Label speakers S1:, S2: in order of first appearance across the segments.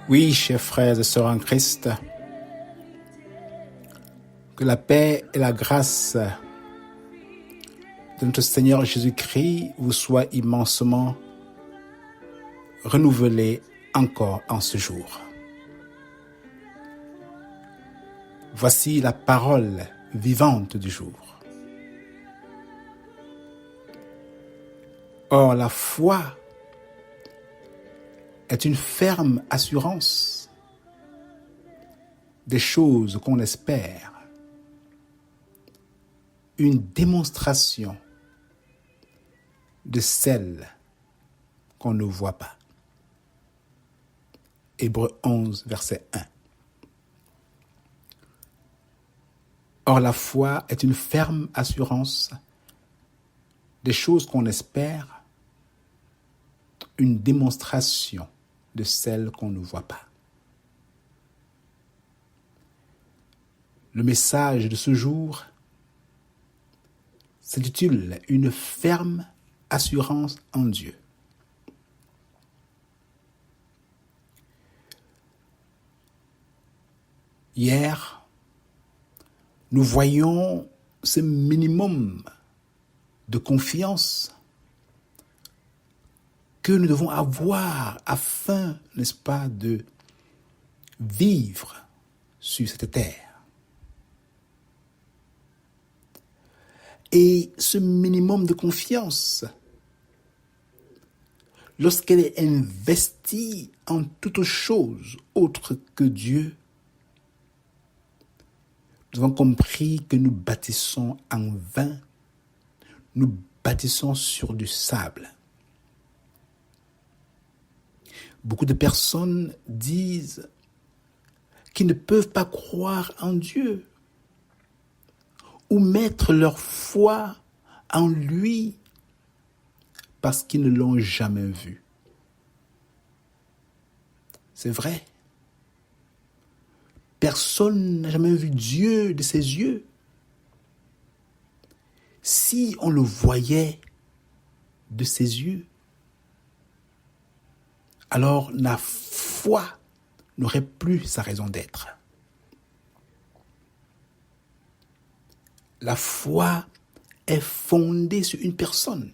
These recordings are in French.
S1: Oui, chers frères et sœurs en Christ, que la paix et la grâce de notre Seigneur Jésus-Christ vous soient immensement renouvelées encore en ce jour. Voici la parole vivante du jour. Or, la foi est une ferme assurance des choses qu'on espère, une démonstration de celles qu'on ne voit pas. Hébreux 11, verset 1. Or, la foi est une ferme assurance des choses qu'on espère, une démonstration de celles qu'on ne voit pas. Le message de ce jour s'intitule « Une ferme assurance en Dieu ». Hier, nous voyons ce minimum de confiance que nous devons avoir afin, n'est-ce pas, de vivre sur cette terre. Et ce minimum de confiance, lorsqu'elle est investie en toute chose autre que Dieu, nous avons compris que nous bâtissons en vain, nous bâtissons sur du sable. Beaucoup de personnes disent qu'ils ne peuvent pas croire en Dieu ou mettre leur foi en lui parce qu'ils ne l'ont jamais vu. C'est vrai. Personne n'a jamais vu Dieu de ses yeux. Si on le voyait de ses yeux, alors la foi n'aurait plus sa raison d'être. La foi est fondée sur une personne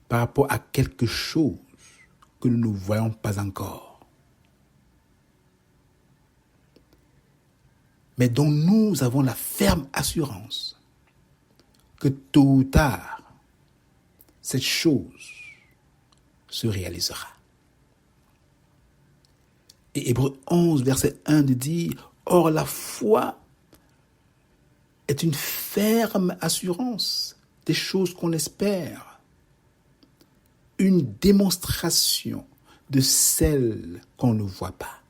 S1: par rapport à quelque chose que nous ne voyons pas encore, mais dont nous avons la ferme assurance que tôt ou tard, cette chose se réalisera. Et Hébreux 11, verset 1 dit « Or la foi est une ferme assurance des choses qu'on espère, une démonstration de celles qu'on ne voit pas. »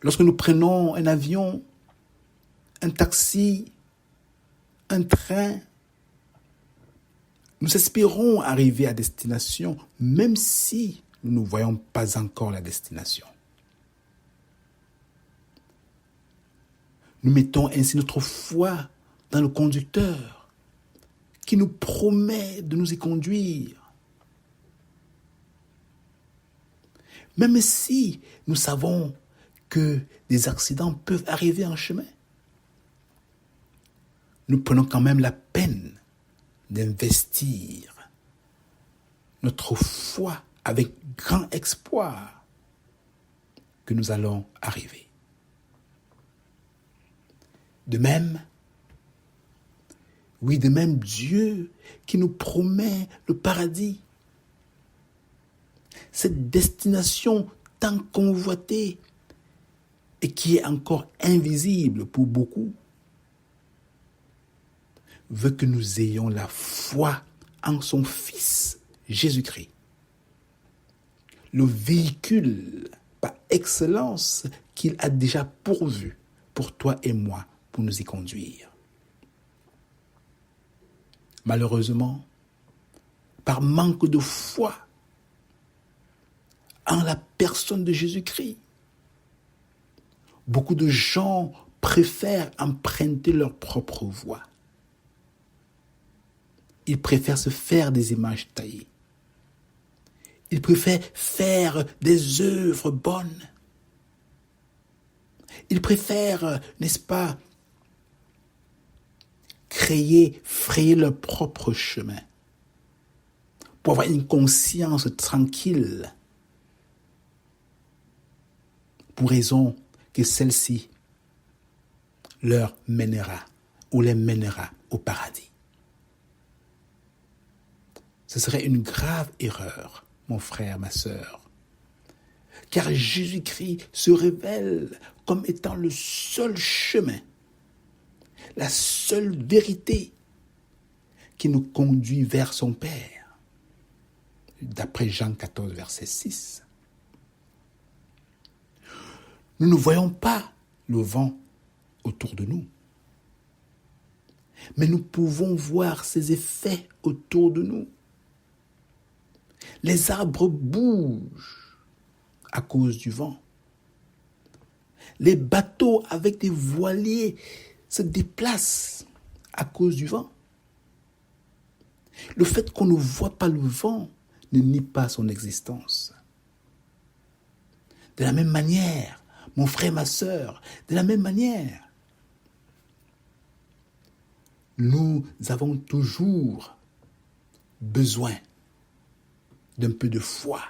S1: Lorsque nous prenons un avion, un taxi, un train, nous espérons arriver à destination, même si nous ne voyons pas encore la destination. Nous mettons ainsi notre foi dans le conducteur qui nous promet de nous y conduire. Même si nous savons que des accidents peuvent arriver en chemin, nous prenons quand même la peine d'investir notre foi avec grand espoir que nous allons arriver. De même, Dieu qui nous promet le paradis, cette destination tant convoitée et qui est encore invisible pour beaucoup, veut que nous ayons la foi en son Fils, Jésus-Christ, le véhicule par excellence qu'il a déjà pourvu pour toi et moi pour nous y conduire. Malheureusement, par manque de foi en la personne de Jésus-Christ, beaucoup de gens préfèrent emprunter leur propre voie. Ils préfèrent se faire des images taillées. Il préfère faire des œuvres bonnes. Il préfère, n'est-ce pas, frayer leur propre chemin pour avoir une conscience tranquille, pour raison que celle-ci leur mènera ou les mènera au paradis. Ce serait une grave erreur, mon frère, ma sœur, car Jésus-Christ se révèle comme étant le seul chemin, la seule vérité qui nous conduit vers son Père, d'après Jean 14, verset 6. Nous ne voyons pas le vent autour de nous, mais nous pouvons voir ses effets autour de nous. Les arbres bougent à cause du vent. Les bateaux avec des voiliers se déplacent à cause du vent. Le fait qu'on ne voit pas le vent ne nie pas son existence. De la même manière, mon frère, ma sœur, de la même manière, nous avons toujours besoin d'un peu de foi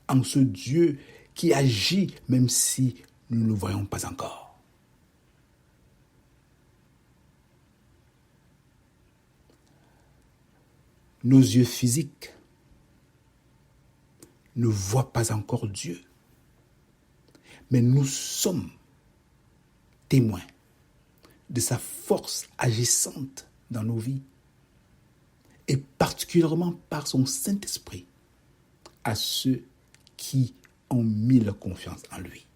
S1: en ce Dieu qui agit même si nous ne le voyons pas encore. Nos yeux physiques ne voient pas encore Dieu, mais nous sommes témoins de sa force agissante dans nos vies, et particulièrement par son Saint-Esprit à ceux qui ont mis leur confiance en lui.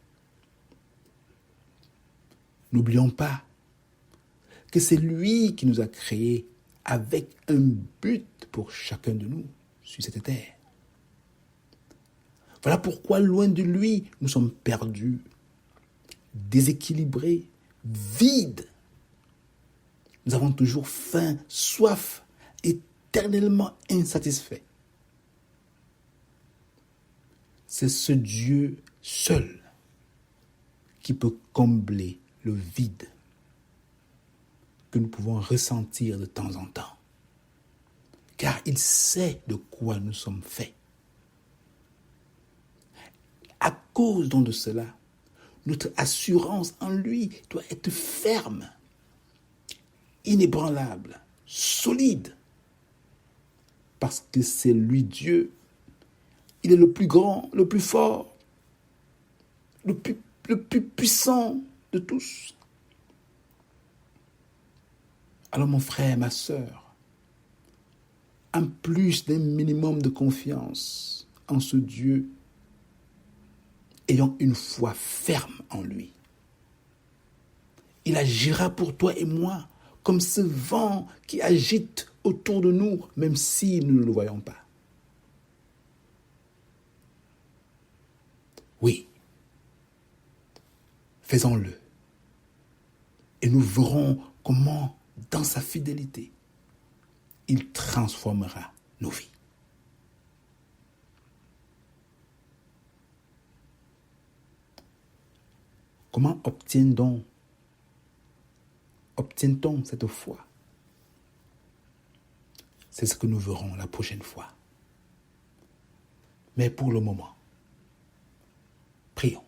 S1: N'oublions pas que c'est lui qui nous a créés avec un but pour chacun de nous sur cette terre. Voilà pourquoi, loin de lui, nous sommes perdus, déséquilibrés, vides. Nous avons toujours faim, soif, éternellement insatisfaits. C'est ce Dieu seul qui peut combler le vide que nous pouvons ressentir de temps en temps. Car il sait de quoi nous sommes faits. À cause donc de cela, notre assurance en lui doit être ferme, inébranlable, solide. Parce que c'est lui Dieu. Il est le plus grand, le plus fort, le plus puissant de tous. Alors mon frère, ma sœur, en plus d'un minimum de confiance en ce Dieu, ayons une foi ferme en lui. Il agira pour toi et moi comme ce vent qui agite autour de nous, même si nous ne le voyons pas. Oui, faisons-le. Et nous verrons comment, dans sa fidélité, il transformera nos vies. Comment obtient-on cette foi? C'est ce que nous verrons la prochaine fois. Mais pour le moment, prions.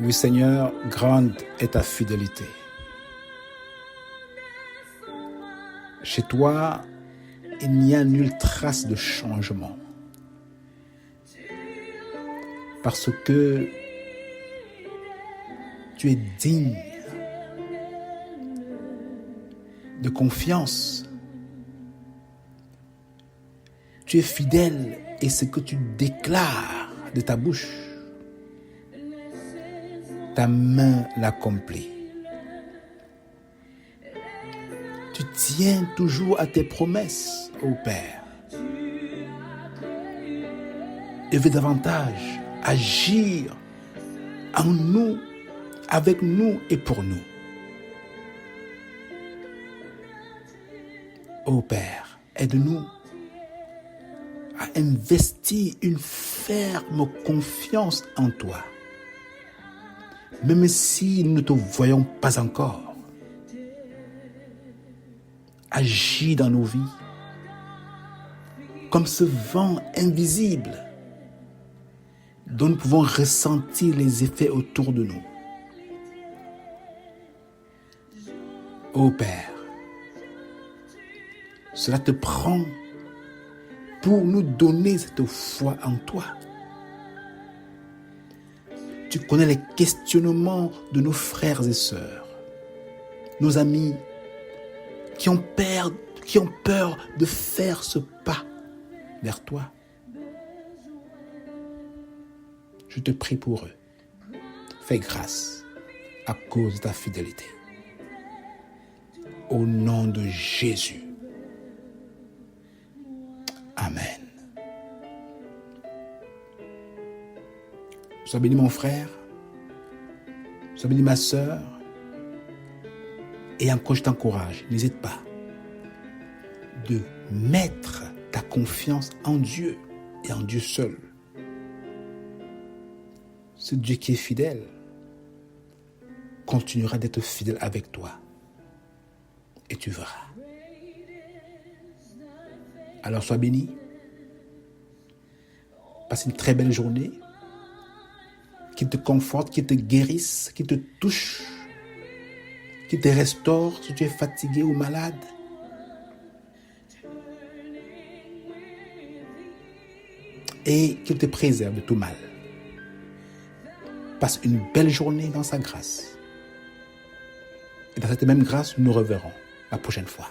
S1: Oui Seigneur, grande est ta fidélité. Chez toi, il n'y a nulle trace de changement. Parce que tu es digne de confiance. Tu es fidèle et ce que tu déclares de ta bouche, ta main l'accomplit. Tu tiens toujours à tes promesses, ô Père. Et veux davantage agir en nous, avec nous et pour nous. Ô Père, aide-nous à investir une ferme confiance en toi, même si nous ne te voyons pas encore. Agis dans nos vies comme ce vent invisible dont nous pouvons ressentir les effets autour de nous. Ô Père, cela te prend pour nous donner cette foi en toi. Tu connais les questionnements de nos frères et sœurs, nos amis qui ont peur de faire ce pas vers toi. Je te prie pour eux. Fais grâce à cause de ta fidélité. Au nom de Jésus. Amen. Sois béni mon frère. Sois béni ma sœur. Et encore je t'encourage, n'hésite pas de mettre ta confiance en Dieu et en Dieu seul. Ce Dieu qui est fidèle continuera d'être fidèle avec toi. Et tu verras. Alors sois béni. Passe une très belle journée. Qui te conforte, qui te guérisse, qui te touche, qui te restaure si tu es fatigué ou malade. Et qu'il te préserve de tout mal. Passe une belle journée dans sa grâce. Et dans cette même grâce, nous nous reverrons la prochaine fois.